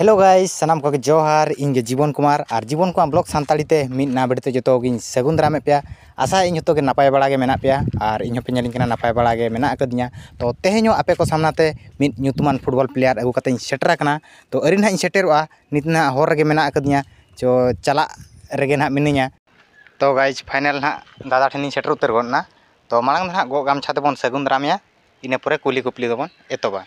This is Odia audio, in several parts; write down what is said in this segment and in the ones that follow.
हेलो गाइस सनाम को जोहार इंगे जीवन कुमार और जीवन कुमार ब्लॉग सानताड़ी ते मिद ना बेड़ते जो गिन सगुन दारामे पे आशा इन जो नपाय बड़ा गे मेना पे और इन पे नेलिंग नपाय बड़ा गे मेना कदिया तो तेहेño आपे को सामनाते मिद ᱧᱩᱛᱩᱢᱟᱱ फुटबॉल प्लेयर अगु कते सेटर कना तो अरी ना सेटरवा नित ना हर रगे मेना कदिया जो चला रगे ना मिनिया तो गाइस फाइनल ना दादा ठेनी सेटर उतर गना तो मांग ना गो गामछा तबन सगुन दारामिया इने परे कुली कुपली दबन एतोबा।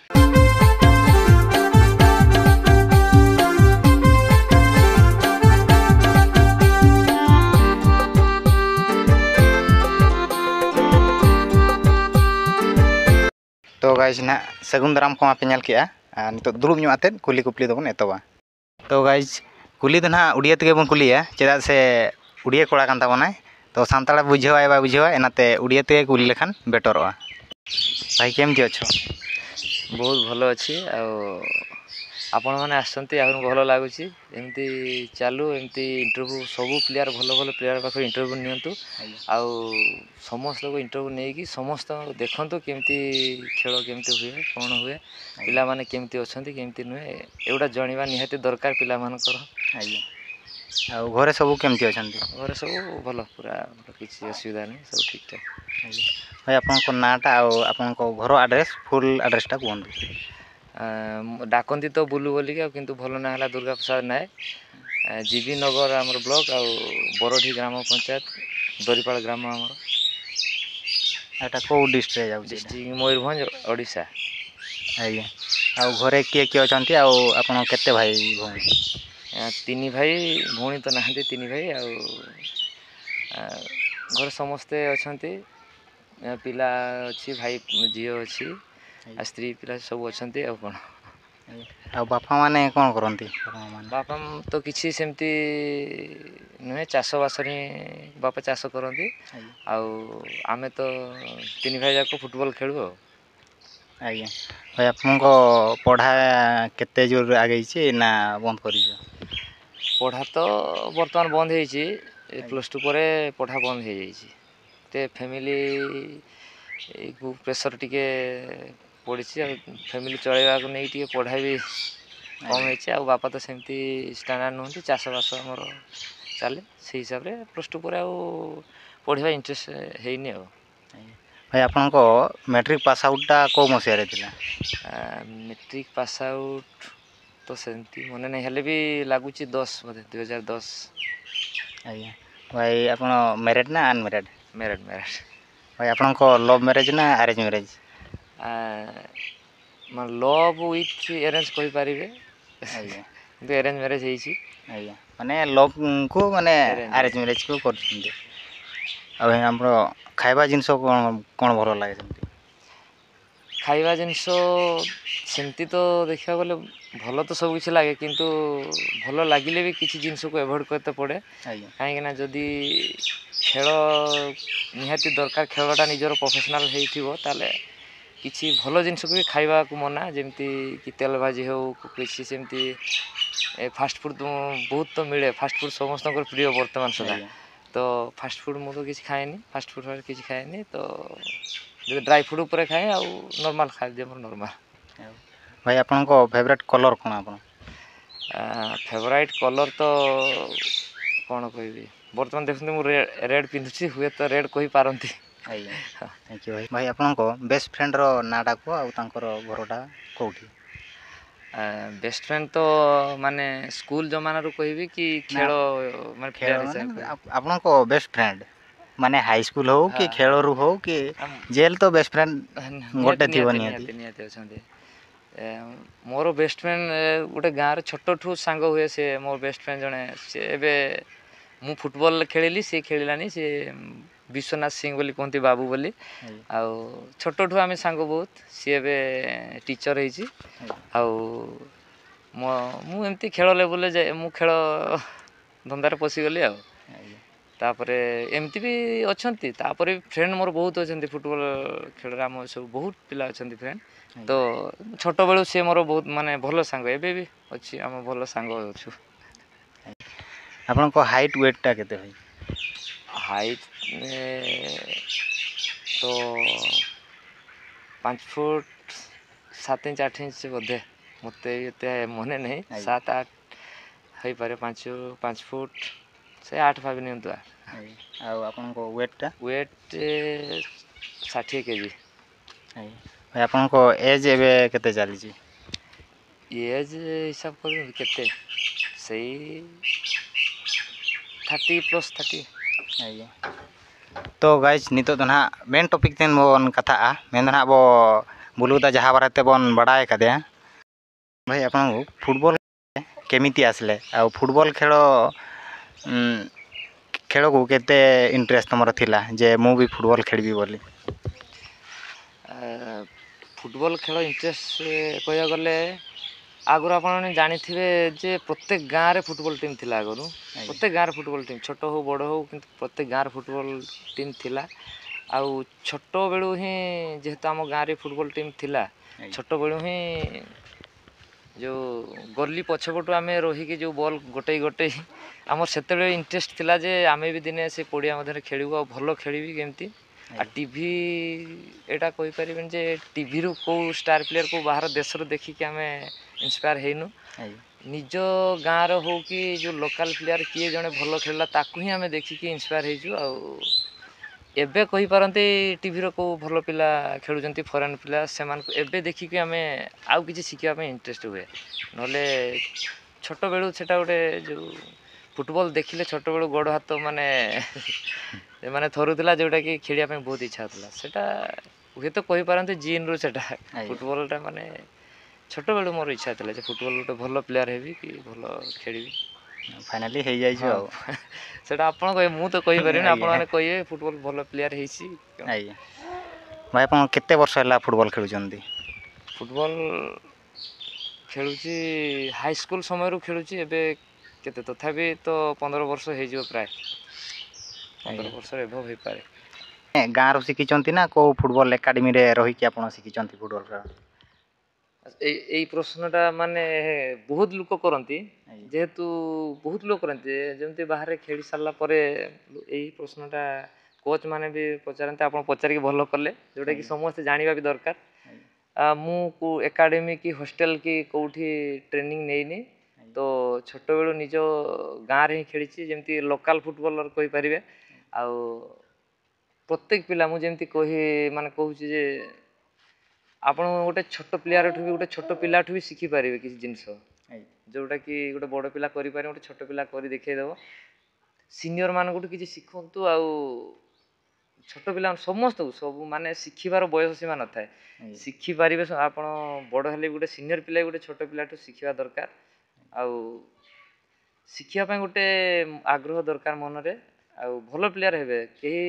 तो गाइस ना सगुन दाराम को पे नेल केआ नितो दुरुब ᱧᱚᱜ आते कुली कुपली दबन एतोबा। तो गाइस कुली तो ना उड़िया तेगे बन कुलिया चेदा से उड़िया कोड़ा कान ताबनाय तो सानताड़ा बुझावा बा बुझावा एनाते उड़िया तेगे कुली लेखान बेटरवा। भाई केमति अछो? बहुत भलो अच्छी आपण मैंने आसती आहु भल लगुच एमती चालू एमती इंटरव्यू सब प्लेयर भल भल प्लेयर पाखे इंटरव्यू नियंतु आउ समस्त को इंटरव्यू नहीं कि समस्त देखंतु केमती खेल केमती हुए कौन हुए पिला माने केमती अछंती केमती नुहे एवडा जणिबा निहाती दरकार पिला मानकर। आ घरे सब केमती अछंती? घरे सब भल पूरा किसी असुविधा नहीं सब ठीक ठाक। भाई आपन को नाटा आ आपन को घर एड्रेस फुल एड्रेसटा कोहंतु? डाकती तो बुलू बोलिक किंतु भल ना है दुर्गा प्रसाद नायक जीबी नगर आमर ब्लॉक आ बरडी ग्राम पंचायत दरीपाल ग्राम आमर एटा को डिस्ट्रिक्ट जाउ? डिस्ट्रिक्ट मयूरभंज ओडिशा। आज्ञा आ घरे किए किए अछंती आ आपन केते भाई भौणी? तीन भाई भौणी तो नहांती तीन भाई आ घर समस्ते अछंती पिला अच्छी भाई झील अच्छी आ स्त्री पिला सब अछंती आ कोन आ बापा माने कोन करंती? बापा तो किसी सेमती नुहे चाष बास बापा चाष करती आमे तो तीन भाई जाक फुटबॉल खेलु। आज्ञा भाई आपन को पढ़ा केते जोर आगे छी ना बंद करी? पढ़ा तो बर्तमान बंद होईची प्लस टू पर पढ़ा बंद हो जाइए ते फैमिली प्रेसर टिके पड़ी फैमिली चलैवा को नहीं टे पढ़ा भी कम हो बापा तो सेमती स्टैंडर्ड नुहति चाष बास आमर चले से हिसाब से प्लस टू पर पढ़ा इंटरेस्ट है। भाई आपन को मैट्रिक पास आउटा को मसिया रे थिला? मैट्रिक पास आउट तो सेमती मन नहीं हेले भी लगुच 10 बोधे 2010। आज्ञा भाई आपन मैरिड ना अनमैरिड? Married married. भाई आपन को लव मैरिज ना arrange marriage? Love with arrange कहि पारिबे किंतु अरेंज मैरिज हेछि। आज्ञा माने लव को माने अरेंज मैरिज को करछिंदी। आ भाई हमरो खाइबा जिंस कोन कोन भलो लागे सेमती? खाइबा जिनस सेमती तो देखा गले भल तो सब किसी लगे किंतु भल लगिले भी किसी जिनस को एवॉइड करते पड़े कहीं जदि खेल निहाती दरकार खेलटा निजर प्रोफेशनल होइथिबो ताले किसी भल जिनस को भी खाइबा को मना जेमती कि तेल भाजी हो किसी सेमती फास्ट फूड बहुत तो मिले फास्ट फूड समस्त प्रिय वर्तमान सदा तो फास्ट फूड मुझे किसी खाएनी फास्ट फूड किसी खाएनी तो जो ड्राई फूड ऊपर खाए आ नॉर्मल खाए नॉर्मल। भाई आपन को फेवरेट कलर कोन आपन? फेवरेट कलर तो कौन कहबी बर्तमान देखते मुझे रेड पिंधुची हुए तो रेड कही पारती। थैंक यू भाई। भाई आपन को बेस्ट फ्रेंड रो नाटा को आ तांकर घरटा कोठी? बेस्ट फ्रेंड तो माने स्कूल जमाना रो कहबी कि खेल माने फ्रेंड आपन को बेस्ट फ्रेंड माने हाई स्कूल हो कि खेल रु हो कि जेल तो बेस्ट फ्रेंड गोटे थिबो नियति अछंती। मोर बेस्ट फ्रेंड गोटे गाँव छोट ठू सांग हुए से मोर बेस्ट फ्रेंड जने से एबे मु फुटबॉल खेलिली से खेलिलानी से विश्वनाथ सिंह बोली कहती बाबू बोली आ छोट ठू आम सांग बहुत सी एबे टीचर होइची आ मु एमती खेल लेवल जाए मु खेल धंदार पशिगली आ तापरे एमती भी अछंती तापरे फ्रेंड मोर बहुत अछंती फुटबॉल खेल आम सब बहुत पिला अछंती फ्रेंड तो छोट बेलू सी मोर बहुत माने भल सांग एबे भी अच्छी आम भल सांग अछु। आपन को हाइट वेट टा केते होई? हाइट तो 5 फुट 7 इंच 8 इंच बोधे ମୋତେ ଏତେ ମନେ ନାହିଁ, ଆଜ୍ଞା। 7-8 ହେଇପାରେ, 5 ଫୁଟ ସେ 8 ଭାବି ନିଅନ୍ତୁ। ଆଉ ଆପଣଙ୍କ ୱେଟ୍ଟା? Wait 60 KG. ଭାଇ ଆପଣଙ୍କ ଏଜ୍ ଏବେ କେତେ ଚାଲିଛି? ଏଜ୍ ହିସାବ କରନ୍ତୁ କେତେ, ସେଇ 30+30। ᱟᱭᱟ तो गाइज नितो तो ना मेन टॉपिक तेन बोन कथा मेन ना बो बुलुदा जहाँ बारे बोन बड़ा कदे भाई अपन फुटबॉल केमिति आसले आ फुटबॉल खेल खेल को केते इंटरेस्ट तुमर थिला जे मु भी फुटबॉल खेलबी बोली? फुटबॉल खेल इंटरेस्ट कह गले आगुरी आपने जानी जे प्रत्येक गाँव में फुटबॉल टीम थिला आगुरी, प्रत्येक गाँव फुटबॉल टीम छोट हो बड़ हो किंतु प्रत्येक गाँव फुटबॉल टीम थिला। आउ छोट बेलू ही जेहेतु आम गाँव में फुटबॉल टीम थिला, छोट बेलू ही जो गली पछपटू आम रहीकि जो बॉल गोटे गोटे आमर से इंटरेस्ट थिला जे आमे भी दिने से पड़िया मध्य खेलू आ भल खेली केमती आ टीवी एटा कहि परिबेन जे टीवी रु को स्टार प्लेयर को बाहर देश रो देखिक आम इंस्पायर हेनु। निज गाँव रो हो कि जो लोकल प्लेयर किए जने भल खेलला ताकू ही आम देखिक इंस्पायर हेजु। आ एबे कहि पारंती टीवी रो को भल पिला खेलुजंती फॉरेन पिला सेमान एबे देखिक आम आउ किछि शिखिया पे इंटरेस्ट हुए, नले छोट बेलू सेटा गोटे जो फुटबॉल देखिले छोट बेलू गोड़ हाथ माने माने थरुला जोटा कि खेलिया पे बहुत इच्छा होता सेटा हुए तो कहि पारंती जीन रो सेटा फुटबॉल टा माने छोट बेलू मोर इच्छा था जे फुटबॉल गोटे भल प्लेयर हेबी कि भल खेलिबी। फाइनली हे जाई जो सेटा आपण कहि मु तो कहि परिनी, आपण माने कहिए फुटबॉल भल प्लेयर हेसी। आइए भाई आपण केते वर्ष हला फुटबॉल खेलुचंदी? फुटबॉल खेलुची हाई स्कूल समय रू खेलुची, एबे केते तथापि तो 15 वर्ष हे जो, प्राय 15 वर्ष एभव हे पारे। गाँ रो शिखिचंती ना को फुटबॉल एकेडमी रे रही कि आपण शिखिचंती फुटबॉल खेल? এই প্রশ্নটা মানে বহুত লোক করନ୍ତି, যেহেতু ବହୁତ ଲୋକ କରନ୍ତି ଯେମିତି ବାହାରେ ଖେଳି ସାରିଲା ପରେ ଏଇ ପ୍ରଶ୍ନଟା କୋଚ୍ ମାନେ ବି ପଚାରନ୍ତି, ଆପଣ ପଚାରିକି ଭଲ କଲେ ଯେଉଁଟାକି ସମସ୍ତେ ଜାଣିବା ବି ଦରକାର। ମୁଁ ଏକାଡେମୀ କି ହଷ୍ଟେଲ କି କେଉଁଠି ଟ୍ରେନିଂ ନେଇନି, ତ ଛୋଟବେଳୁ ନିଜ ଗାଁରେ ହିଁ ଖେଳିଛି, ଯେମିତି ଲୋକାଲ ଫୁଟବଲର କହିପାରିବେ। ଆଉ ପ୍ରତ୍ୟେକ ପିଲା ମୁଁ ଯେମିତି ମାନେ କହୁଛି ଯେ ଆପଣ ଗୋଟେ ଛୋଟ ପ୍ଲେୟାରଠୁ ବି ଗୋଟେ ଛୋଟ ପିଲାଠୁ ବି ଶିଖିପାରିବେ କିଛି ଜିନିଷ, ଯୋଉଟା କି ଗୋଟେ ବଡ଼ ପିଲା କରିପାରିବ ଗୋଟେ ଛୋଟ ପିଲା କରି ଦେଖେଇଦେବ। ସିନିୟର ମାନଙ୍କଠୁ କିଛି ଶିଖନ୍ତୁ, ଆଉ ଛୋଟ ପିଲା ସମସ୍ତଙ୍କୁ ସବୁ ମାନେ ଶିଖିବାର ବୟସ ସୀମା ନଥାଏ, ଶିଖିପାରିବେ ଆପଣ ବଡ଼ ହେଲେ ବି ଗୋଟେ ସିନିୟର ପିଲା ବି ଗୋଟେ ଛୋଟ ପିଲାଠୁ ଶିଖିବା ଦରକାର। ଆଉ ଶିଖିବା ପାଇଁ ଗୋଟେ ଆଗ୍ରହ ଦରକାର ମନରେ, ଆଉ ଭଲ ପ୍ଲେୟାର ହେବେ କେହି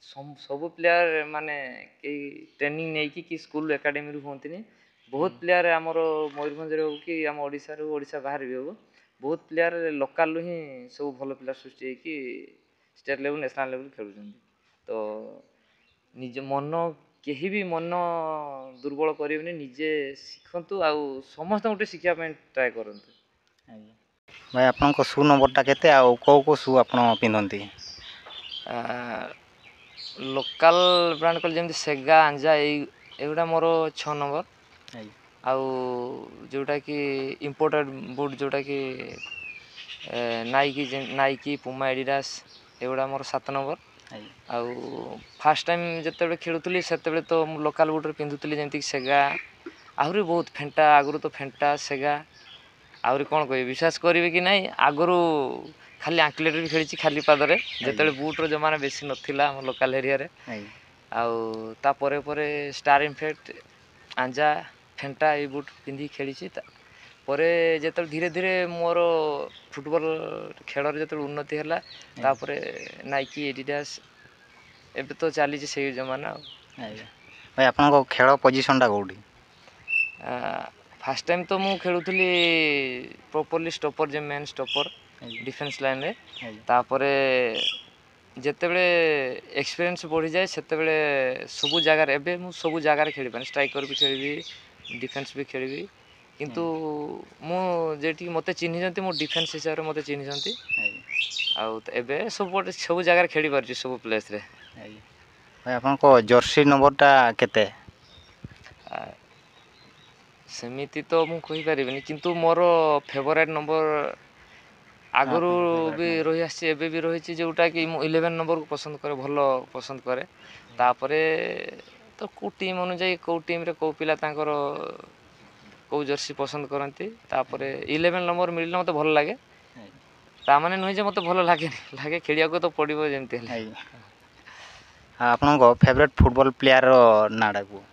ସବୁ ପ୍ଲେୟାର ମାନେ କେହି ଟ୍ରେନିଂ ନେଇକି କି ସ୍କୁଲ ଏକାଡେମୀରୁ ହୁଅନ୍ତିନି। ବହୁତ ପ୍ଲେୟାର ଆମର ମୟୂରଭଞ୍ଜରେ ହଉ କି ଆମ ଓଡ଼ିଶାରୁ ଓଡ଼ିଶା ବାହାରେ ବି ହଉ ବହୁତ ପ୍ଲେୟାର ଲୋକାଲରୁ ହିଁ ସବୁ ଭଲ ପିଲା ସୃଷ୍ଟି ହେଇକି ଷ୍ଟେଟ୍ ଲେଭେଲ ନ୍ୟାସନାଲ୍ ଲେଭେଲ ଖେଳୁଛନ୍ତି। ତ ନିଜ ମନ କେହି ବି ମନ ଦୁର୍ବଳ କରିବେନି, ନିଜେ ଶିଖନ୍ତୁ ଆଉ ସମସ୍ତଙ୍କୁ ଗୋଟେ ଶିଖିବା ପାଇଁ ଟ୍ରାଏ କରନ୍ତୁ। ଭାଇ ଆପଣଙ୍କ ସୁ ନମ୍ବରଟା କେତେ ଆଉ କେଉଁ କେଉଁ ସୁ ଆପଣ ପିନ୍ଧନ୍ତି? ଲୋକାଲ ବ୍ରାଣ୍ଡ କହିଲେ ଯେମିତି ସେଗା ଆଞ୍ଜା ଏଇଗୁଡ଼ା ମୋର 6 ନମ୍ବର, ଆଉ ଯେଉଁଟାକି ଇମ୍ପୋର୍ଟେଡ଼ ବୁଟ୍ ଯେଉଁଟାକି ନାଇକି ପୁମା ଏଡିଡାସ୍ ଏଗୁଡ଼ା ମୋର 7 ନମ୍ବର। ଆଉ ଫାର୍ଷ୍ଟ ଟାଇମ୍ ଯେତେବେଳେ ଖେଳୁଥିଲି ସେତେବେଳେ ତ ମୁଁ ଲୋକାଲ ବୁଟ୍ରେ ପିନ୍ଧୁଥିଲି ଯେମିତିକି ସେଗା, ଆହୁରି ବହୁତ ଫେଣ୍ଟା, ଆଗରୁ ତ ଫେଣ୍ଟା ସେଗା, ଆହୁରି କ'ଣ କହିବି ବିଶ୍ୱାସ କରିବେ କି ନାହିଁ ଆଗରୁ ଖାଲି ଆଙ୍କଲେଟ୍ ବି ଖେଳିଛି ଖାଲି ପାଦରେ, ଯେତେବେଳେ ବୁଟ୍ର ଜମାନା ବେଶୀ ନଥିଲା ଆମ ଲୋକାଲ ଏରିଆରେ। ଆଉ ତାପରେ ପରେ ଷ୍ଟାର ଇନଫେକ୍ଟ, ଆଞ୍ଜା, ଫେଣ୍ଟା ଏଇ ବୁଟ୍ ପିନ୍ଧିକି ଖେଳିଛି। ପରେ ଯେତେବେଳେ ଧୀରେ ଧୀରେ ମୋର ଫୁଟବଲ ଖେଳରେ ଯେତେବେଳେ ଉନ୍ନତି ହେଲା, ତାପରେ ନାଇକି ଏଡିଡାସ୍, ଏବେ ତ ଚାଲିଛି ସେଇ ଜମାନା। ଆଉ ଭାଇ ଆପଣଙ୍କ ଖେଳ ପୋଜିସନଟା କେଉଁଠି? ଫାର୍ଷ୍ଟ ଟାଇମ୍ ତ ମୁଁ ଖେଳୁଥିଲି ପ୍ରପରଲି ଷ୍ଟପର, ଯେ ମେନ୍ ଷ୍ଟପର ଡିଫେନ୍ସ ଲାଇନରେ। ତାପରେ ଯେତେବେଳେ ଏକ୍ସପିରିଏନ୍ସ ବଢ଼ିଯାଏ ସେତେବେଳେ ସବୁ ଜାଗାରେ, ଏବେ ମୁଁ ସବୁ ଜାଗାରେ ଖେଳିପାରେ, ଷ୍ଟ୍ରାଇକର ବି ଖେଳିବି, ଡିଫେନ୍ସ ବି ଖେଳିବି, କିନ୍ତୁ ମୁଁ ଯେଠିକି ମୋତେ ଚିହ୍ନିଛନ୍ତି ମୁଁ ଡିଫେନ୍ସ ହିସାବରେ ମୋତେ ଚିହ୍ନିଛନ୍ତି। ଆଉ ଏବେ ସବୁ ଜାଗାରେ ଖେଳିପାରୁଛି ସବୁ ପ୍ଲେସ୍ରେ। ଭାଇ ଆପଣଙ୍କ ଜର୍ସି ନମ୍ବରଟା କେତେ? ସେମିତି ତ ମୁଁ କହିପାରିବିନି କିନ୍ତୁ ମୋର ଫେଭରାଇଟ୍ ନମ୍ବର ଆଗରୁ ବି ରହିଆସିଛି ଏବେ ବି ରହିଛି ଯେଉଁଟାକି ମୁଁ 11 ନମ୍ବରକୁ ପସନ୍ଦ କରେ ଭଲ ପସନ୍ଦ କରେ ତାପରେ ତ କେଉଁ ଟିମ୍ ଅନୁଯାୟୀ କେଉଁ ଟିମ୍ରେ କେଉଁ ପିଲା ତାଙ୍କର କେଉଁ ଜର୍ସି ପସନ୍ଦ କରନ୍ତି ତାପରେ 11 ନମ୍ବର ମିଳିଲେ ମୋତେ ଭଲ ଲାଗେ ତାମାନେ ନୁହେଁ ଯେ ମୋତେ ଭଲ ଲାଗେନି ଲାଗେ ଖେଳିବାକୁ ତ ପଡ଼ିବ ଯେମିତି ହେଲେ। ଆପଣଙ୍କ ଫେଭରେଟ୍ ଫୁଟବଲ୍ ପ୍ଲେୟାର ନାଁଟା କୁହ?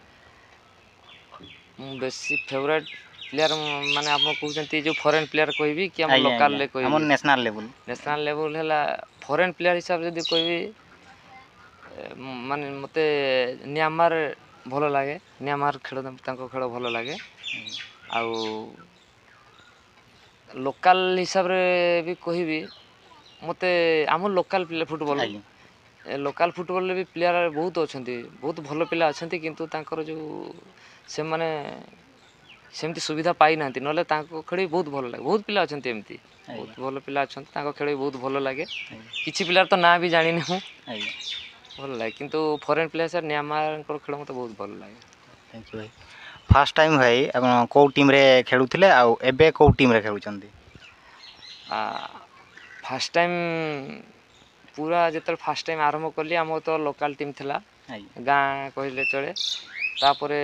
ମୁଁ ବେଶୀ ଫେଭରାଇଟ୍ ପ୍ଲେୟାର ମାନେ ଆପଣ କହୁଛନ୍ତି ଯେଉଁ ଫରେନ୍ ପ୍ଲେୟାର କହିବି କି ଆମ ଆଜ୍ଞା ଆଜ୍ଞା ଲୋକାଲରେ ଆମର କହିବି ନ୍ୟାସନାଲ୍ ଲେବୁଲ୍। ନ୍ୟାସନାଲ୍ ଲେଭୁଲ୍ ହେଲା ଫରେନ୍ ପ୍ଲେୟାର ହିସାବରେ ଯଦି କହିବି ମାନେ ମୋତେ ନ୍ୟାମାର ଭଲ ଲାଗେ ନ୍ୟାମାର ଖେଳ ତାଙ୍କ ଖେଳ ଭଲ ଲାଗେ ଆଉ ଲୋକାଲ ହିସାବରେ ବି କହିବି ମୋତେ ଆମ ଲୋକାଲ ପ୍ଲେ ଫୁଟବଲ୍ ଆଜ୍ଞା ଲୋକାଲ ଫୁଟବଲରେ ବି ପ୍ଲେୟାର ବହୁତ ଅଛନ୍ତି ବହୁତ ଭଲ ପିଲା ଅଛନ୍ତି କିନ୍ତୁ ତାଙ୍କର ଯେଉଁ ସେମାନେ ସେମିତି ସୁବିଧା ପାଇନାହାନ୍ତି ନହେଲେ ତାଙ୍କ ଖେଳ ବି ବହୁତ ଭଲ ଲାଗେ ବହୁତ ପିଲା ଅଛନ୍ତି ଏମିତି ବହୁତ ଆଜ୍ଞା ଭଲ ପିଲା ଅଛନ୍ତି ତାଙ୍କ ଖେଳ ବି ବହୁତ ଭଲ ଲାଗେ ଆଜ୍ଞା କିଛି ପିଲାର ତ ନାଁ ବି ଜାଣିନି ମୁଁ ଆଜ୍ଞା ଭଲ ଲାଗେ କିନ୍ତୁ ଫରେନ୍ ପ୍ଲେୟାର ସାର୍ ନ୍ୟାମାରଙ୍କର ଖେଳ ମୋତେ ବହୁତ ଭଲ ଲାଗେ। ଥ୍ୟାଙ୍କ ୟୁ ଭାଇ। ଫାଷ୍ଟ ଟାଇମ୍ ଭାଇ ଆପଣ କେଉଁ ଟିମ୍ରେ ଖେଳୁଥିଲେ ଆଉ ଏବେ କେଉଁ ଟିମ୍ରେ ଖେଳୁଛନ୍ତି? ଫାଷ୍ଟ ଟାଇମ୍ ପୁରା ଯେତେବେଳେ ଫାଷ୍ଟ ଟାଇମ୍ ଆରମ୍ଭ କଲି ଆମର ତ ଲୋକାଲ୍ ଟିମ୍ ଥିଲା ଆଜ୍ଞା ଗାଁ କହିଲେ ଚଳେ ତାପରେ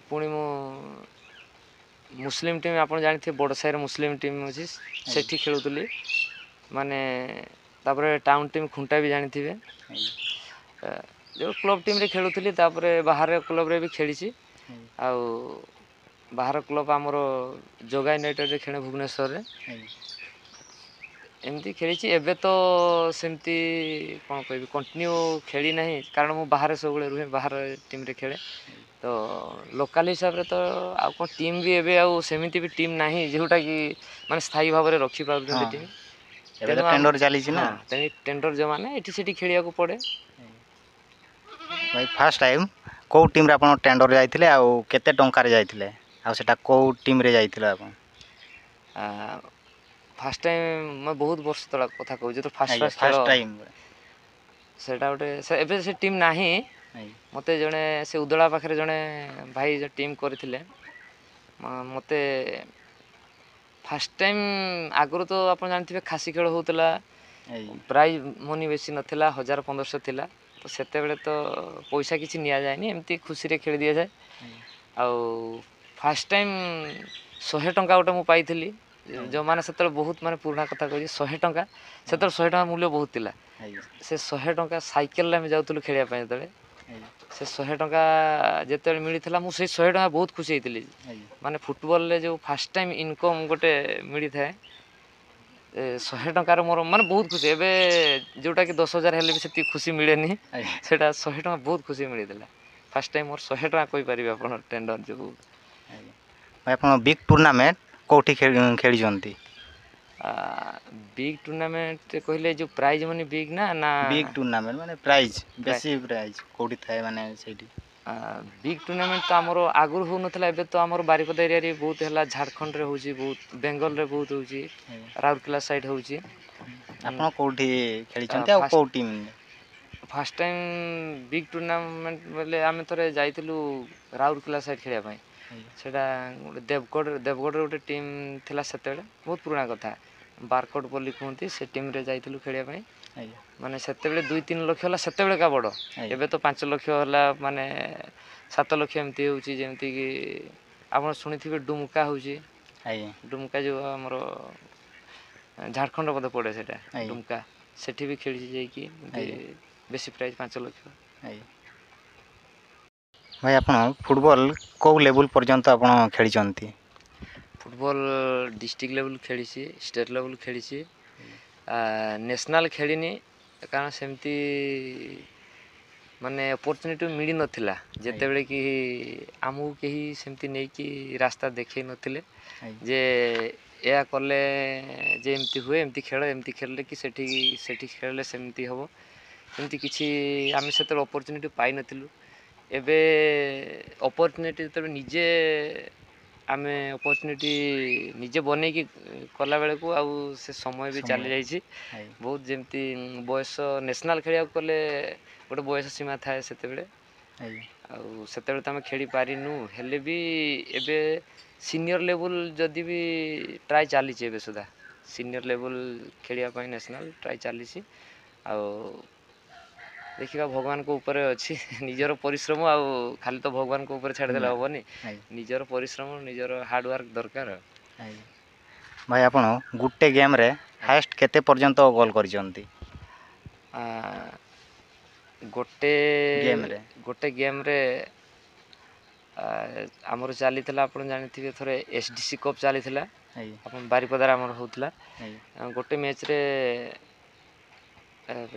ପୁଣି ମୁଁ ମୁସଲିମ ଟିମ୍ ଆପଣ ଜାଣିଥିବେ ବଡ଼ ସାହିରେ ମୁସଲିମ ଟିମ୍ ଅଛି ଆଜ୍ଞା ସେଠି ଖେଳୁଥିଲି ମାନେ ତାପରେ ଟାଉନ୍ ଟିମ୍ ଖୁଣ୍ଟା ବି ଜାଣିଥିବେ ଆଜ୍ଞା ଯେଉଁ କ୍ଲବ୍ ଟିମ୍ରେ ଖେଳୁଥିଲି ତାପରେ ବାହାର କ୍ଲବ୍ରେ ବି ଖେଳିଛି ଆଜ୍ଞା ଆଉ ବାହାର କ୍ଲବ୍ ଆମର ଯୋଗା ୟୁନାଇଟେଡ଼୍ରେ ଖେଳେ ଭୁବନେଶ୍ୱରରେ ଆଜ୍ଞା ଏମିତି ଖେଳିଛି ଏବେ ତ ସେମିତି କ'ଣ କହିବି କଣ୍ଟିନ୍ୟୁ ଖେଳି ନାହିଁ କାରଣ ମୁଁ ବାହାରେ ସବୁବେଳେ ରୁହେ ବାହାର ଟିମ୍ରେ ଖେଳେ ତ ଲୋକାଲ୍ ହିସାବରେ ତ ଆଉ କ'ଣ ଟିମ୍ ବି ଏବେ ଆଉ ସେମିତି ବି ଟିମ୍ ନାହିଁ ଯେଉଁଟାକି ମାନେ ସ୍ଥାୟୀ ଭାବରେ ରଖିପାରୁଛନ୍ତି ହଁ ଟିମ୍ ଏବେ ତ ତେଣୁ ଟେଣ୍ଡର ଚାଲିଛି ନା। ହଁ ତେଣୁ ଟେଣ୍ଡର ଯେଉଁମାନେ ଏଠି ସେଠି ଖେଳିବାକୁ ପଡ଼େ। ଭାଇ ଫାଷ୍ଟ ଟାଇମ୍ କେଉଁ ଟିମ୍ରେ ଆପଣ ଟେଣ୍ଡର ଯାଇଥିଲେ ଆଉ କେତେ ଟଙ୍କାରେ ଯାଇଥିଲେ ଆଉ ସେଇଟା କେଉଁ ଟିମ୍ରେ ଯାଇଥିଲେ ଆପଣ? ଫାଷ୍ଟ ଟାଇମ୍ ମୁଁ ବହୁତ ବର୍ଷ ତଳେ କଥା କହୁଛି ତ ଫାଷ୍ଟ ଆଜ୍ଞା ଫାଷ୍ଟ ଖେଳ ଟାଇମ୍ ସେଇଟା ଗୋଟେ ଏବେ ସେ ଟିମ୍ ନାହିଁ ଆଜ୍ଞା ମୋତେ ଜଣେ ସେ ଉଦଳା ପାଖରେ ଜଣେ ଭାଇ ଟିମ୍ କରିଥିଲେ ମୋତେ ଫାଷ୍ଟ ଟାଇମ୍ ଆଗରୁ ତ ଆପଣ ଜାଣିଥିବେ ଖାସି ଖେଳ ହେଉଥିଲା ଆଜ୍ଞା ପ୍ରାଇଜ୍ ମନି ବେଶୀ ନଥିଲା 1000-1500 ଥିଲା ତ ସେତେବେଳେ ତ ପଇସା କିଛି ନିଆଯାଏନି ଏମିତି ଖୁସିରେ ଖେଳି ଦିଆଯାଏ ଆଜ୍ଞା ଆଉ ଫାଷ୍ଟ ଟାଇମ୍ 100 ଟଙ୍କା ଗୋଟେ ମୁଁ ପାଇଥିଲି ଆଜ୍ଞା ଯେଉଁମାନେ ସେତେବେଳେ ବହୁତ ମାନେ ପୁରୁଣା କଥା କହୁଛି 100 ଟଙ୍କା ସେତେବେଳେ 100 ଟଙ୍କା ମୂଲ୍ୟ ବହୁତ ଥିଲା ଆଜ୍ଞା ସେ 100 ଟଙ୍କା ସାଇକେଲରେ ଆମେ ଯାଉଥିଲୁ ଖେଳିବା ପାଇଁ ଯେତେବେଳେ ଆଜ୍ଞା ସେ 100 ଟଙ୍କା ଯେତେବେଳେ ମିଳିଥିଲା ମୁଁ ସେଇ 100 ଟଙ୍କା ବହୁତ ଖୁସି ହେଇଥିଲି ଆଜ୍ଞା ମାନେ ଫୁଟବଲରେ ଯେଉଁ ଫାଷ୍ଟ ଟାଇମ୍ ଇନକମ୍ ଗୋଟେ ମିଳିଥାଏ 100 ଟଙ୍କାର ମୋର ମାନେ ବହୁତ ଖୁସି ଏବେ ଯେଉଁଟାକି 10,000 ହେଲେ ବି ସେତିକି ଖୁସି ମିଳେନି ଆଜ୍ଞା ସେଇଟା 100 ଟଙ୍କା ବହୁତ ଖୁସି ମିଳିଥିଲା ଫାଷ୍ଟ ଟାଇମ୍ ମୋର 100 ଟଙ୍କା କହିପାରିବେ ଆପଣ ଟେଣ୍ଡର ଯୋଗୁଁ। ଆଜ୍ଞା ଭାଇ ଆପଣ ବିଗ୍ ଟୁର୍ଣ୍ଣାମେଣ୍ଟ କେଉଁଠି ଖେଳିଛନ୍ତି? ବିଗ୍ ଟୁର୍ଣ୍ଣାମେଣ୍ଟ କହିଲେ ଯେଉଁ ପ୍ରାଇଜ୍ ମନି ବିଗ୍ ନା ବିଗ୍ ଟୁର୍ଣ୍ଣାମେଣ୍ଟ ମାନେ ପ୍ରାଇଜ୍ ପ୍ରାୟ ବେଶୀ ପ୍ରାଇଜ୍ କେଉଁଠି ଥାଏ ମାନେ ସେଇଠି? ବିଗ୍ ଟୁର୍ଣ୍ଣାମେଣ୍ଟ ତ ଆମର ଆଗରୁ ହେଉନଥିଲା ଏବେ ତ ଆମର ବାରିପଦା ଏରିଆରେ ବହୁତ ହେଲା ଝାଡ଼ଖଣ୍ଡରେ ହେଉଛି ବହୁତ ବେଙ୍ଗଲରେ ବହୁତ ହେଉଛି ଆଜ୍ଞା ରାଉରକେଲା ସାଇଡ଼୍ ହେଉଛି। ଆପଣ କେଉଁଠି ଖେଳିଛନ୍ତି ଆଉ କେଉଁ team? First time big tournament ବୋଲେ ଆମେ ଥରେ ଯାଇଥିଲୁ ରାଉରକେଲା ସାଇଡ଼୍ ଖେଳିବା ପାଇଁ ଆଜ୍ଞା ସେଇଟା ଗୋଟେ ଦେବଗଡ଼ରେ ଗୋଟେ ଟିମ୍ ଥିଲା ସେତେବେଳେ ବହୁତ ପୁରୁଣା କଥା ବାରକୋଟ୍ ବୋଲି କୁହନ୍ତି ସେ ଟିମ୍ରେ ଯାଇଥିଲୁ ଖେଳିବା ପାଇଁ ଆଜ୍ଞା ମାନେ ସେତେବେଳେ 2-3 ଲକ୍ଷ ହେଲା ସେତେବେଳେକା ବଡ଼ ଆଜ୍ଞା ଏବେ ତ 5 ଲକ୍ଷ ହେଲା ମାନେ 7 ଲକ୍ଷ ଏମିତି ହେଉଛି ଯେମିତିକି ଆପଣ ଶୁଣିଥିବେ ଡୁମକା ହେଉଛି ଆଜ୍ଞା ଡୁମକା ଯେଉଁ ଆମର ଝାଡ଼ଖଣ୍ଡ ବୋଧେ ପଡ଼େ ସେଇଟା ଆଜ୍ଞା ଡୁମକା ସେଠି ବି ଖେଳିଛି ଯାଇକି ଏମିତି ଆଜ୍ଞା ବେଶୀ ପ୍ରାଇଜ୍ 5 ଲକ୍ଷ। ଆଜ୍ଞା ଭାଇ ଆପଣ ଫୁଟବଲ୍ କେଉଁ ଲେବୁଲ୍ ପର୍ଯ୍ୟନ୍ତ ଆପଣ ଖେଳିଛନ୍ତି? ଫୁଟବଲ୍ ଡିଷ୍ଟ୍ରିକ୍ଟ ଲେଭେଲ୍ ଖେଳିଛି ଷ୍ଟେଟ୍ ଲେଭେଲ୍ ଖେଳିଛି ନ୍ୟାସନାଲ୍ ଖେଳିନି କାରଣ ସେମିତି ମାନେ ଅପରଚୁନିଟି ମିଳିନଥିଲା ଆଜ୍ଞା ଯେତେବେଳେ କି ଆମକୁ କେହି ସେମିତି ନେଇକି ରାସ୍ତା ଦେଖେଇ ନଥିଲେ ଆଜ୍ଞା ଯେ ଏହା କଲେ ଯେ ଏମିତି ହୁଏ ଏମିତି ଖେଳ ଏମିତି ଖେଳିଲେ କି ସେଠି ଖେଳିଲେ ସେମିତି ହେବ ସେମିତି କିଛି ଆମେ ସେତେବେଳେ ଅପରଚୁନିଟି ପାଇନଥିଲୁ ଏବେ ଅପରଚୁନିଟି ଯେତେବେଳେ ନିଜେ ଆମେ ଅପରଚୁନିଟି ନିଜେ ବନେଇକି କଲାବେଳକୁ ଆଉ ସେ ସମୟ ବି ଚାଲିଯାଇଛି ଆଜ୍ଞା ବହୁତ ଯେମିତି ବୟସ ନ୍ୟାସନାଲ୍ ଖେଳିବାକୁ ଗଲେ ଗୋଟେ ବୟସ ସୀମା ଥାଏ ସେତେବେଳେ ଆଜ୍ଞା ଆଉ ସେତେବେଳେ ତ ଆମେ ଖେଳି ପାରିନୁ ହେଲେ ବି ଏବେ ସିନିୟର ଲେବୁଲ୍ ଯଦି ବି ଟ୍ରାଏ ଚାଲିଛି ଏବେ ସୁଦ୍ଧା ସିନିୟର ଲେବୁଲ୍ ଖେଳିବା ପାଇଁ ନ୍ୟାସନାଲ୍ ଟ୍ରାଏ ଚାଲିଛି। ଆଉ ଦେଖିବା ଭଗବାନଙ୍କ ଉପରେ ଅଛି ନିଜର ପରିଶ୍ରମ ଆଉ ଖାଲି ତ ଭଗବାନଙ୍କ ଉପରେ ଛାଡ଼ିଦେଲେ ହେବନି ନିଜର ପରିଶ୍ରମ ନିଜର ହାର୍ଡ଼ୱାର୍କ ଦରକାର। ଭାଇ ଆପଣ ଗୋଟେ ଗେମ୍ରେ ହାଏଷ୍ଟ କେତେ ପର୍ଯ୍ୟନ୍ତ ଗୋଲ୍ କରିଛନ୍ତି? ଗୋଟେ ଗେମ୍ରେ ଗୋଟେ ଗେମ୍ରେ ଆମର ଚାଲିଥିଲା ଆପଣ ଜାଣିଥିବେ ଥରେ SDC କପ୍ ଚାଲିଥିଲା ଆପଣ ବାରିପଦାରେ ଆମର ହେଉଥିଲା। ଗୋଟେ ମ୍ୟାଚ୍ରେ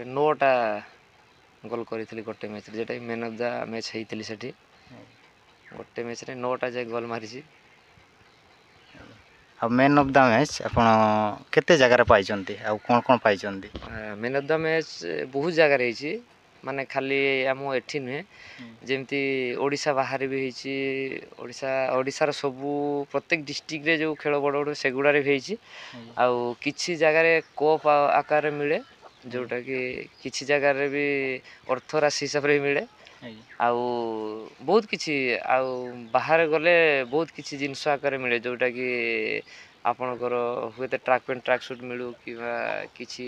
9ଟା ଗୋଲ୍ କରିଥିଲି ଗୋଟେ ମ୍ୟାଚ୍ରେ ଯେଉଁଟାକି ମ୍ୟାନ୍ ଅଫ୍ ଦ ମ୍ୟାଚ୍ ହେଇଥିଲି ସେଠି ଗୋଟେ ମ୍ୟାଚ୍ରେ 9ଟା ଯାଏ ଗୋଲ୍ ମାରିଛି। ଆଉ ମ୍ୟାନ୍ ଅଫ୍ ଦ ମ୍ୟାଚ୍ ଆପଣ କେତେ ଜାଗାରେ ପାଇଛନ୍ତି ଆଉ କ'ଣ ପାଇଛନ୍ତି? ମ୍ୟାନ୍ ଅଫ୍ ଦ ମ୍ୟାଚ୍ ବହୁତ ଜାଗାରେ ହେଇଛି ମାନେ ଖାଲି ଆମ ଏଠି ନୁହେଁ ଯେମିତି ଓଡ଼ିଶା ବାହାରେ ବି ହେଇଛି ଓଡ଼ିଶାର ସବୁ ପ୍ରତ୍ୟେକ ଡିଷ୍ଟ୍ରିକ୍ଟରେ ଯେଉଁ ଖେଳ ବଡ଼ ବଡ଼ ସେଗୁଡ଼ାରେ ବି ହେଇଛି। ଆଉ କିଛି ଜାଗାରେ କପ୍ ଆକାରରେ ମିଳେ ଯେଉଁଟାକି କିଛି ଜାଗାରେ ବି ଅର୍ଥ ରାଶି ହିସାବରେ ବି ମିଳେ। ଆଉ ବହୁତ କିଛି ଆଉ ବାହାରେ ଗଲେ ବହୁତ କିଛି ଜିନିଷ ଆକାରରେ ମିଳେ ଯେଉଁଟାକି ଆପଣଙ୍କର ହୁଏତ ଟ୍ରାକ୍ ପ୍ୟାଣ୍ଟ ଟ୍ରାକ୍ ସୁଟ୍ ମିଳୁ କିମ୍ବା କିଛି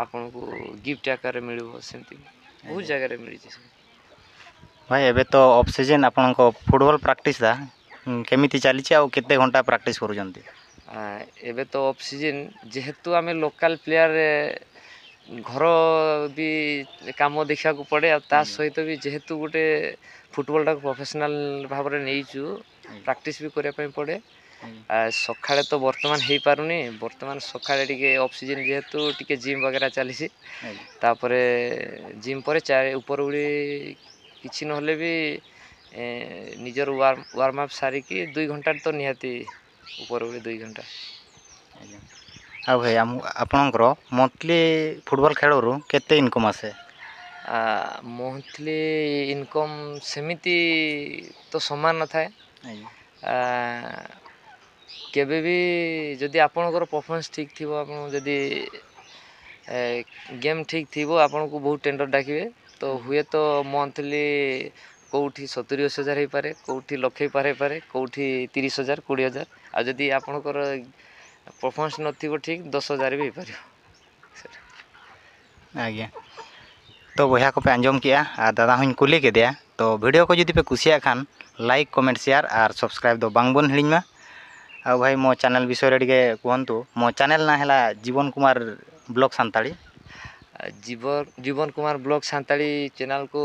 ଆପଣଙ୍କୁ ଗିଫ୍ଟ ଆକାରରେ ମିଳିବ ସେମିତି ବହୁତ ଜାଗାରେ ମିଳିଛି। ଭାଇ ଏବେ ତ ଅଫ୍ ସିଜନ୍ ଆପଣଙ୍କ ଫୁଟବଲ୍ ପ୍ରାକ୍ଟିସ୍ଟା କେମିତି ଚାଲିଛି ଆଉ କେତେ ଘଣ୍ଟା ପ୍ରାକ୍ଟିସ୍ କରୁଛନ୍ତି? ଏବେ ତ ଅଫ୍ ସିଜନ୍ ଯେହେତୁ ଆମେ ଲୋକାଲ୍ ପ୍ଲେୟାର ଘର ବି କାମ ଦେଖିବାକୁ ପଡ଼େ ଆଉ ତା ସହିତ ବି ଯେହେତୁ ଗୋଟେ ଫୁଟବଲଟାକୁ ପ୍ରଫେସନାଲ୍ ଭାବରେ ନେଇଛୁ ପ୍ରାକ୍ଟିସ୍ ବି କରିବା ପାଇଁ ପଡ଼େ। ସକାଳେ ତ ବର୍ତ୍ତମାନ ହେଇପାରୁନି ବର୍ତ୍ତମାନ ସକାଳେ ଟିକେ ଅଫ୍ ସିଜନ୍ ଯେହେତୁ ଟିକେ ଜିମ୍ ବଗେରା ଚାଲିଛି ତାପରେ ଜିମ୍ ପରେ ଉପରଓଳି କିଛି ନହେଲେ ବି ନିଜର ୱାର୍ମ ଅପ୍ ସାରିକି 2 ଘଣ୍ଟାରେ ତ ନିହାତି ଉପରଓଳି 2 ଘଣ୍ଟା। ଆଉ ଭାଇ ଆପଣଙ୍କର ମନ୍ଥଲି ଫୁଟବଲ୍ ଖେଳରୁ କେତେ ଇନକମ୍ ଆସେ? ମନ୍ଥଲି ଇନକମ୍ ସେମିତି ତ ସମାନ ନଥାଏ। କେବେ ବି ଯଦି ଆପଣଙ୍କର ପରଫର୍ମାନ୍ସ ଠିକ୍ ଥିବ ଆପଣ ଯଦି ଗେମ୍ ଠିକ୍ ଥିବ ଆପଣଙ୍କୁ ବହୁତ ଟେଣ୍ଡର ଡାକିବେ ତ ହୁଏତ ମନ୍ଥଲି କେଉଁଠି 70-80 ହଜାର ହେଇପାରେ କେଉଁଠି ଲକ୍ଷେ ପାର ହେଇପାରେ କେଉଁଠି 30,000 20,000 ଆଉ ଯଦି ଆପଣଙ୍କର ପରଫର୍ମାନ୍ସ ନଥିବ ଠିକ୍ 10,000 ବି ହେଇପାରିବ। ᱟᱜᱮ ᱛᱚ ᱵᱚᱭᱦᱟ ᱠᱚᱯᱮ ᱟᱸᱡᱚᱢ ᱠᱮᱜᱼᱟ ᱟᱨ ᱫᱟᱫᱟ ᱦᱚᱸᱧ ᱠᱩᱞᱤ ᱠᱮᱫᱮᱭᱟ ᱛᱚ ᱵᱷᱤᱰᱤᱭᱳ ᱠᱚ ᱡᱩᱫᱤ ᱯᱮ ᱠᱩᱥᱤᱭᱟᱜ ᱠᱷᱟᱱ ଲାଇକ୍ କମେଣ୍ଟ ସେୟାର ଆର୍ ସବସ୍କ୍ରାଇବ୍ ଦ ବାᱝᱵᱚᱱ ହିଡ଼ିᱧ ମା। ଆଉ ଭାଇ ମୋ ଚ୍ୟାନେଲ୍ ବିଷୟରେ ଟିକେ କୁହନ୍ତୁ। ମୋ ଚ୍ୟାନେଲ୍ ନାଁ ହେଲା ଜୀବନ କୁମାର ବ୍ଲଗ୍ ସାନ୍ତାଳୀ। ଜୀବନ କୁମାର ବ୍ଲଗ୍ ସାନ୍ତାଳୀ ଚ୍ୟାନେଲ୍କୁ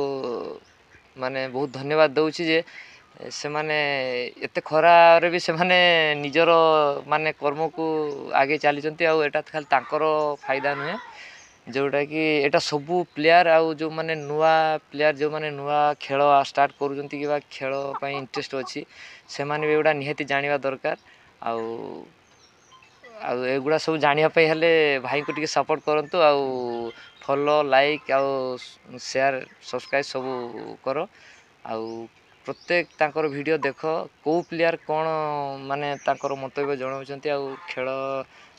ମାନେ ବହୁତ ଧନ୍ୟବାଦ ଦେଉଛି ଯେ ସେମାନେ ଏତେ ଖରାରେ ବି ସେମାନେ ନିଜର ମାନେ କର୍ମକୁ ଆଗେଇ ଚାଲିଛନ୍ତି ଆଉ ଏଇଟା ଖାଲି ତାଙ୍କର ଫାଇଦା ନୁହେଁ ଯେଉଁଟାକି ଏଇଟା ସବୁ ପ୍ଲେୟାର ଆଉ ଯେଉଁମାନେ ନୂଆ ପ୍ଲେୟାର ଯେଉଁମାନେ ନୂଆ ଖେଳ ଷ୍ଟାର୍ଟ କରୁଛନ୍ତି କିମ୍ବା ଖେଳ ପାଇଁ ଇଣ୍ଟରେଷ୍ଟ ଅଛି ସେମାନେ ବି ଏଗୁଡ଼ା ନିହାତି ଜାଣିବା ଦରକାର। ଆଉ ଏଗୁଡ଼ା ସବୁ ଜାଣିବା ପାଇଁ ହେଲେ ଭାଇଙ୍କୁ ଟିକେ ସପୋର୍ଟ କରନ୍ତୁ ଆଉ ଫଲୋ ଲାଇକ୍ ଆଉ ସେୟାର ସବସ୍କ୍ରାଇବ୍ ସବୁ କର ଆଉ ପ୍ରତ୍ୟେକ ତାଙ୍କର ଭିଡ଼ିଓ ଦେଖ କେଉଁ ପ୍ଲେୟାର କ'ଣ ମାନେ ତାଙ୍କର ମନ୍ତବ୍ୟ ଜଣାଉଛନ୍ତି ଆଉ ଖେଳ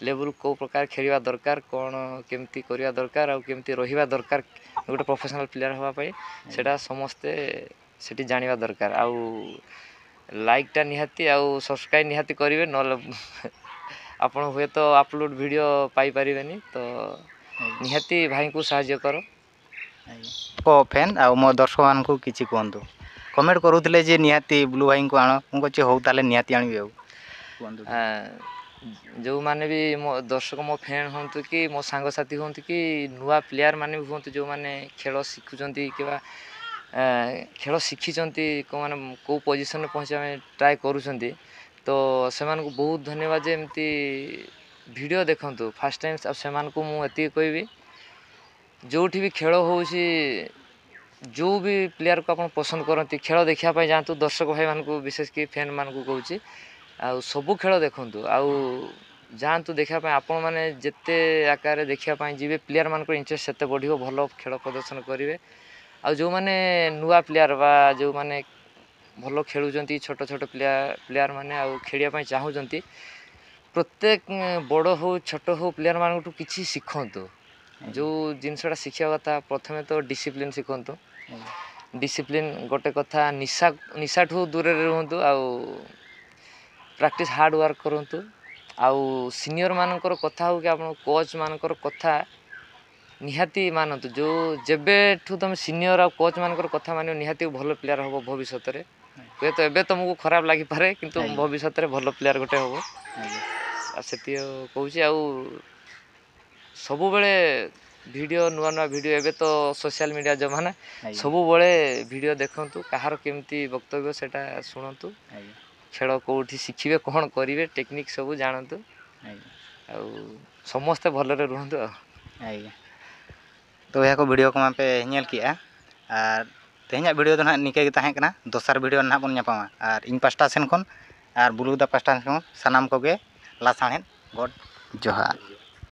ଲେବୁଲ୍ କେଉଁ ପ୍ରକାର ଖେଳିବା ଦରକାର କ'ଣ କେମିତି କରିବା ଦରକାର ଆଉ କେମିତି ରହିବା ଦରକାର ଗୋଟେ ପ୍ରଫେସନାଲ୍ ପ୍ଲେୟାର ହେବା ପାଇଁ ସେଇଟା ସମସ୍ତେ ସେଠି ଜାଣିବା ଦରକାର। ଆଉ ଲାଇକ୍ଟା ନିହାତି ଆଉ ସବସ୍କ୍ରାଇବ୍ ନିହାତି କରିବେ ନହେଲେ ଆପଣ ହୁଏତ ଅପଲୋଡ଼ ଭିଡ଼ିଓ ପାଇପାରିବେନି ତ ନିହାତି ଭାଇଙ୍କୁ ସାହାଯ୍ୟ କର। ଫ୍ୟାନ୍ ଆଉ ମୋ ଦର୍ଶକମାନଙ୍କୁ କିଛି କୁହନ୍ତୁ। କମେଣ୍ଟ କରୁଥିଲେ ଯେ ନିହାତି ବ୍ଲୁ ଭାଇଙ୍କୁ ଆଣ ମୁଁ କହୁଛି ହଉ ତାହେଲେ ନିହାତି ଆଣିବି ଆଉ କୁହନ୍ତୁ। ଯେଉଁମାନେ ବି ମୋ ଦର୍ଶକ ମୋ ଫ୍ୟାନ୍ ହୁଅନ୍ତୁ କି ମୋ ସାଙ୍ଗସାଥି ହୁଅନ୍ତୁ କି ନୂଆ ପ୍ଲେୟାର ମାନେ ବି ହୁଅନ୍ତୁ ଯେଉଁମାନେ ଖେଳ ଶିଖୁଛନ୍ତି କିମ୍ବା ଖେଳ ଶିଖିଛନ୍ତି କେଉଁମାନେ କେଉଁ ପୋଜିସନରେ ପହଞ୍ଚିବା ପାଇଁ ଟ୍ରାଏ କରୁଛନ୍ତି ତ ସେମାନଙ୍କୁ ବହୁତ ଧନ୍ୟବାଦ ଯେ ଏମିତି ଭିଡ଼ିଓ ଦେଖନ୍ତୁ ଫାଷ୍ଟ ଟାଇମ୍ ଆଉ ସେମାନଙ୍କୁ ମୁଁ ଏତିକି କହିବି ଯେଉଁଠି ବି ଖେଳ ହେଉଛି ଯେଉଁ ବି ପ୍ଲେୟାରକୁ ଆପଣ ପସନ୍ଦ କରନ୍ତି ଖେଳ ଦେଖିବା ପାଇଁ ଯାଆନ୍ତୁ। ଦର୍ଶକ ଭାଇମାନଙ୍କୁ ବିଶେଷ କି ଫ୍ୟାନ୍ ମାନଙ୍କୁ କହୁଛି ଆଉ ସବୁ ଖେଳ ଦେଖନ୍ତୁ ଆଉ ଯାଆନ୍ତୁ ଦେଖିବା ପାଇଁ ଆପଣମାନେ ଯେତେ ଆକାରରେ ଦେଖିବା ପାଇଁ ଯିବେ ପ୍ଲେୟାରମାନଙ୍କର ଇଣ୍ଟରେଷ୍ଟ ସେତେ ବଢ଼ିବ ଭଲ ଖେଳ ପ୍ରଦର୍ଶନ କରିବେ। ଆଉ ଯେଉଁମାନେ ନୂଆ ପ୍ଲେୟାର ବା ଯେଉଁମାନେ ଭଲ ଖେଳୁଛନ୍ତି ଛୋଟ ଛୋଟ ପ୍ଲେୟାର ମାନେ ଆଉ ଖେଳିବା ପାଇଁ ଚାହୁଁଛନ୍ତି ପ୍ରତ୍ୟେକ ବଡ଼ ହଉ ଛୋଟ ହଉ ପ୍ଲେୟାରମାନଙ୍କଠୁ କିଛି ଶିଖନ୍ତୁ। ଯେଉଁ ଜିନିଷଟା ଶିଖିବା କଥା ପ୍ରଥମେ ତ ଡିସିପ୍ଲିନ୍ ଶିଖନ୍ତୁ डिसिप्लिन गोटे कथा निशा निशा ठू दूर रुहतु आउ प्रैक्टिस हार्ड वर्क करंतु आउ सीनियर मानकर कथा हो कि आप कोच मानकर कथा निहाती मानतु जो जेबे ठू तुम सीनियर आ कोच मानकर कथा मान निहाती भल प्लेयर हम भविष्य में हुए तो एबे तुमको खराब लगी पारे किंतु भविष्य में भल प्लेयर गोटे हम से कहूँ आउ सब बेले वीडियो नुआ नुआ वीडियो एबे तो सोशल मीडिया जमाना सब बेले वीडियो देखंतु कहार केमती वक्तव्य सेटा शुणतु खेल कौटी शिखिबे कौन करेंगे टेक्निक सब जानतु समस्ते भलरे रुहतु तो यह को वीडियो को पे नेल किया और तेहना वीडियो तो ना निके तहकना दोसर वीडियो ना बन नापामा और इन पास्टा सेन खन और बुलुदा पास्टा सेन सानाम कोगे लासाहें गॉड जोहार।